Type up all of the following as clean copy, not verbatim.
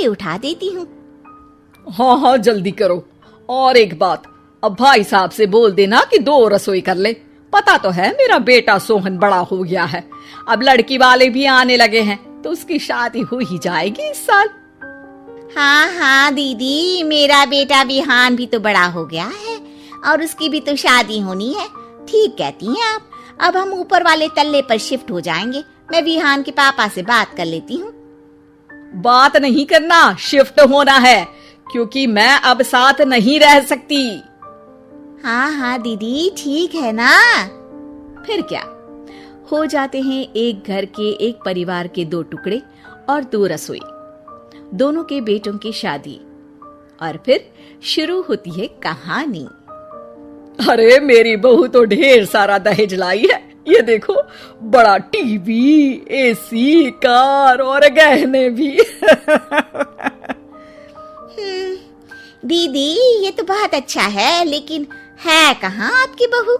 अभी उठा देती हूँ। हाँ हाँ जल्दी करो। और एक बात, अब भाई साहब से बोल देना कि 2 रसोई कर ले। पता तो है मेरा बेटा सोहन बड़ा हो गया है, अब लड़की वाले भी आने लगे हैं तो उसकी शादी हो ही जाएगी इस साल। हाँ हाँ दीदी, मेरा बेटा विहान भी तो बड़ा हो गया है और उसकी भी तो शादी होनी है। ठीक कहती हैं आप। अब हम ऊपर वाले तल्ले पर शिफ्ट हो जाएंगे। मैं विहान के पापा से बात कर लेती हूँ। बात नहीं करना, शिफ्ट होना है, क्योंकि मैं अब साथ नहीं रह सकती। हाँ हाँ दीदी, ठीक है ना। फिर क्या, हो जाते हैं एक घर के, एक परिवार के 2 टुकड़े और 2 रसोई, दोनों के बेटों की शादी। और फिर शुरू होती है कहानी। अरे मेरी बहू तो ढेर सारा दहेज लाई है। ये देखो, बड़ा टीवी, एसी, कार और गहने भी। दीदी ये तो बहुत अच्छा है, लेकिन है कहाँ आपकी बहू?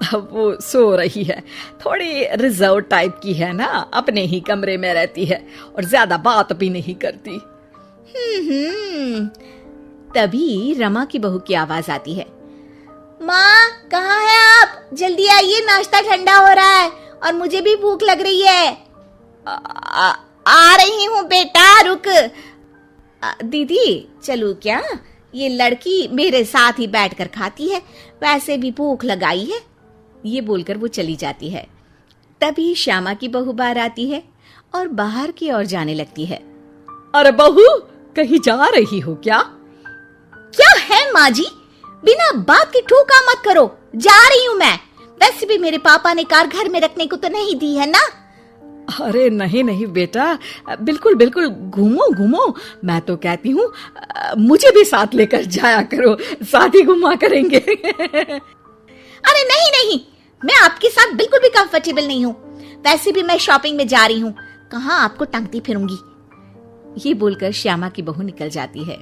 अब वो सो रही है, थोड़ी रिजर्व टाइप की है ना, अपने ही कमरे में रहती है और ज्यादा बात भी नहीं करती। तभी रमा की बहू की आवाज आती है। माँ कहाँ है आप? जल्दी आइए, नाश्ता ठंडा हो रहा है और मुझे भी भूख लग रही है। आ रही हूँ बेटा, रुक। दीदी चलूं क्या? ये लड़की मेरे साथ ही बैठकर खाती है, वैसे भी भूख लगाई है। ये बोलकर वो चली जाती है। तभी श्यामा की बहू बाहर आती है और बाहर की ओर जाने लगती है। अरे बहू, कहीं जा रही हो क्या? क्या है माँ जी, बिना बात के ठोका मत करो। जा रही हूँ मैं। वैसे भी मेरे पापा ने कार घर में रखने को तो नहीं दी है ना। अरे नहीं नहीं बेटा, बिल्कुल बिल्कुल, घूमो घूमो। मैं तो कहती हूँ मुझे भी साथ लेकर जाया करो, साथ ही घुमा करेंगे। अरे नहीं नहीं, मैं आपके साथ बिल्कुल भी कंफर्टेबल नहीं हूँ। वैसे भी मैं शॉपिंग में जा रही हूँ, कहाँ आपको टांगती फिरूंगी। ये बोलकर श्यामा की बहू निकल जाती है।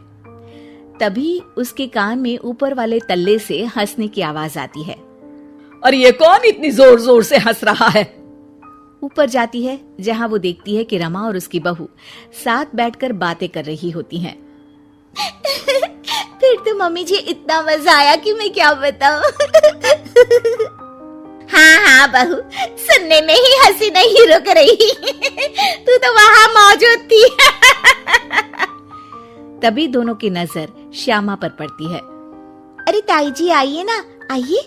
तभी उसके कान में ऊपर वाले तल्ले से हंसने की आवाज आती है। और ये कौन इतनी जोर जोर से हंस रहा है? ऊपर जाती है, जहां वो देखती है कि रमा और उसकी बहू साथ बैठकर बातें कर रही होती हैं। फिर तो मम्मी जी इतना मजा आया कि मैं क्या बताऊं। हाँ हाँ बहू, सुनने में ही हंसी नहीं रुक रही। तू तो वहां मौजूद थी। तभी दोनों की नजर श्यामा पर पड़ती है। अरे ताई जी आइए ना, आइए।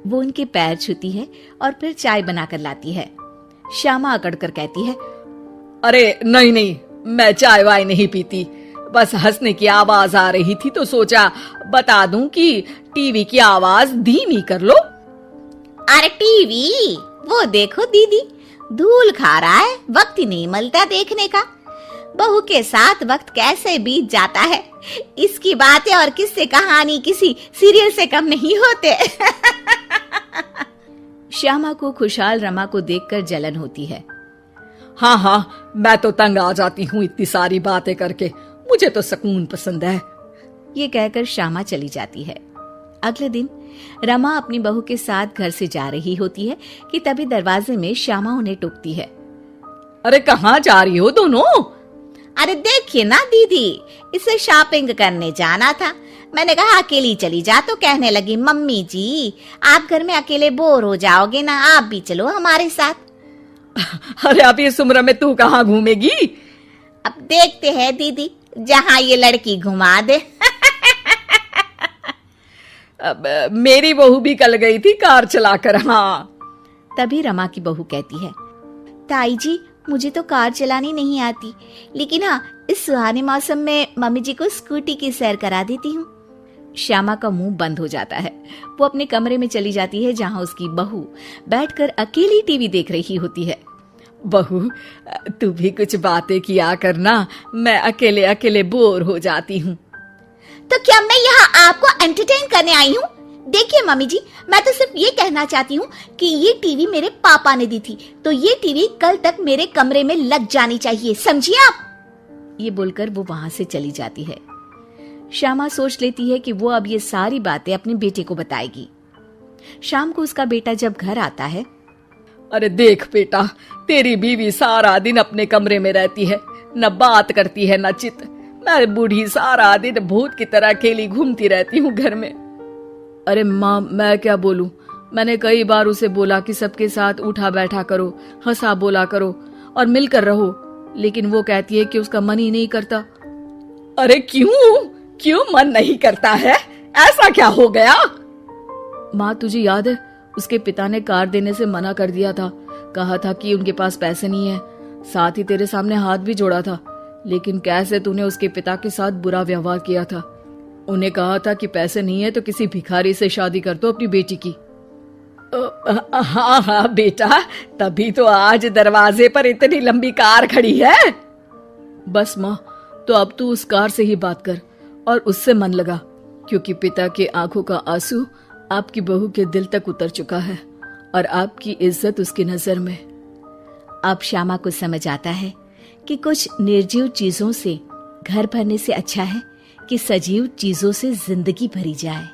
वो उनके पैर छूती है और फिर चाय बनाकर लाती है। श्यामा अकड़कर कहती है, अरे नहीं नहीं, मैं चाय वाय नहीं पीती, बस हंसने की आवाज आ रही थी तो सोचा बता दूं कि टीवी की आवाज धीमी कर लो। अरे टीवी, वो देखो दीदी धूल खा रहा है, वक्त ही नहीं मिलता देखने का। बहू के साथ वक्त कैसे बीत जाता है, इसकी बातें और किस्से कहानी किसी सीरियल से कम नहीं होते। श्यामा को खुशहाल रमा को देखकर जलन होती है। हाँ हाँ, मैं तो तंग आ जाती हूँ इतनी सारी बातें करके, मुझे तो सुकून पसंद है। ये कहकर श्यामा चली जाती है। अगले दिन रमा अपनी बहू के साथ घर से जा रही होती है कि तभी दरवाजे में श्यामा उन्हें टोकती है। अरे कहाँ जा रही हो दोनों? अरे देखिए ना दीदी, इसे शॉपिंग करने जाना था। मैंने कहा अकेली चली जा, तो कहने लगी मम्मी जी आप घर में अकेले बोर हो जाओगे ना, आप भी चलो हमारे साथ। अरे अब इस उम्र में तू कहाँ घूमेगी? अब देखते हैं दीदी, जहाँ ये लड़की घुमा दे। अब मेरी बहू भी कल गई थी कार चलाकर। हाँ। तभी रमा की बहू कहती है, ताई जी मुझे तो कार चलानी नहीं आती, लेकिन हाँ इस सुहाने मौसम में मम्मी जी को स्कूटी की सैर करा देती हूँ। श्यामा का मुंह बंद हो जाता है। वो अपने कमरे में चली जाती है, जहाँ उसकी बहू बैठकर अकेली टीवी देख रही होती है। बहू तू भी कुछ बातें किया करना, मैं अकेले अकेले बोर हो जाती हूँ। तो क्या मैं यहाँ आपको एंटरटेन करने आई हूँ? देखिए मम्मी जी, मैं तो सिर्फ ये कहना चाहती हूँ कि ये टीवी मेरे पापा ने दी थी, तो ये टीवी कल तक मेरे कमरे में लग जानी चाहिए, समझिए आप। ये बोलकर वो वहां से चली जाती है। श्यामा सोच लेती है कि वो अब ये सारी बातें अपने बेटे को बताएगी। शाम को उसका बेटा जब घर आता है, अरे देख बेटा, तेरी बीवी सारा दिन अपने कमरे में रहती है, न बात करती है न चित। मैं बूढ़ी सारा दिन भूत की तरह अकेली घूमती रहती हूँ घर में। अरे माँ, मैं क्या बोलूं? मैंने कई बार उसे बोला कि सबके साथ उठा बैठा करो, हंसा बोला करो और मिलकर रहो, लेकिन वो कहती है कि उसका मन ही नहीं करता। अरे क्यों मन नहीं करता है? ऐसा क्या हो गया? माँ, तुझे याद है उसके पिता ने कार देने से मना कर दिया था। कहा था कि उनके पास पैसे नहीं है, साथ ही तेरे सामने हाथ भी जोड़ा था। लेकिन कैसे तूने उसके पिता के साथ बुरा व्यवहार किया था। उन्हें कहा था कि पैसे नहीं है तो किसी भिखारी से शादी कर दो अपनी बेटी की। हाँ बेटा, तभी तो आज दरवाजे पर इतनी लंबी कार खड़ी है। बस माँ, तो अब तू उस कार से ही बात कर और उससे मन लगा, क्योंकि पिता के आंखों का आंसू आपकी बहू के दिल तक उतर चुका है और आपकी इज्जत उसकी नजर में। अब श्यामा को समझ आता है कि कुछ निर्जीव चीजों से घर भरने से अच्छा है कि सजीव चीजों से जिंदगी भरी जाए।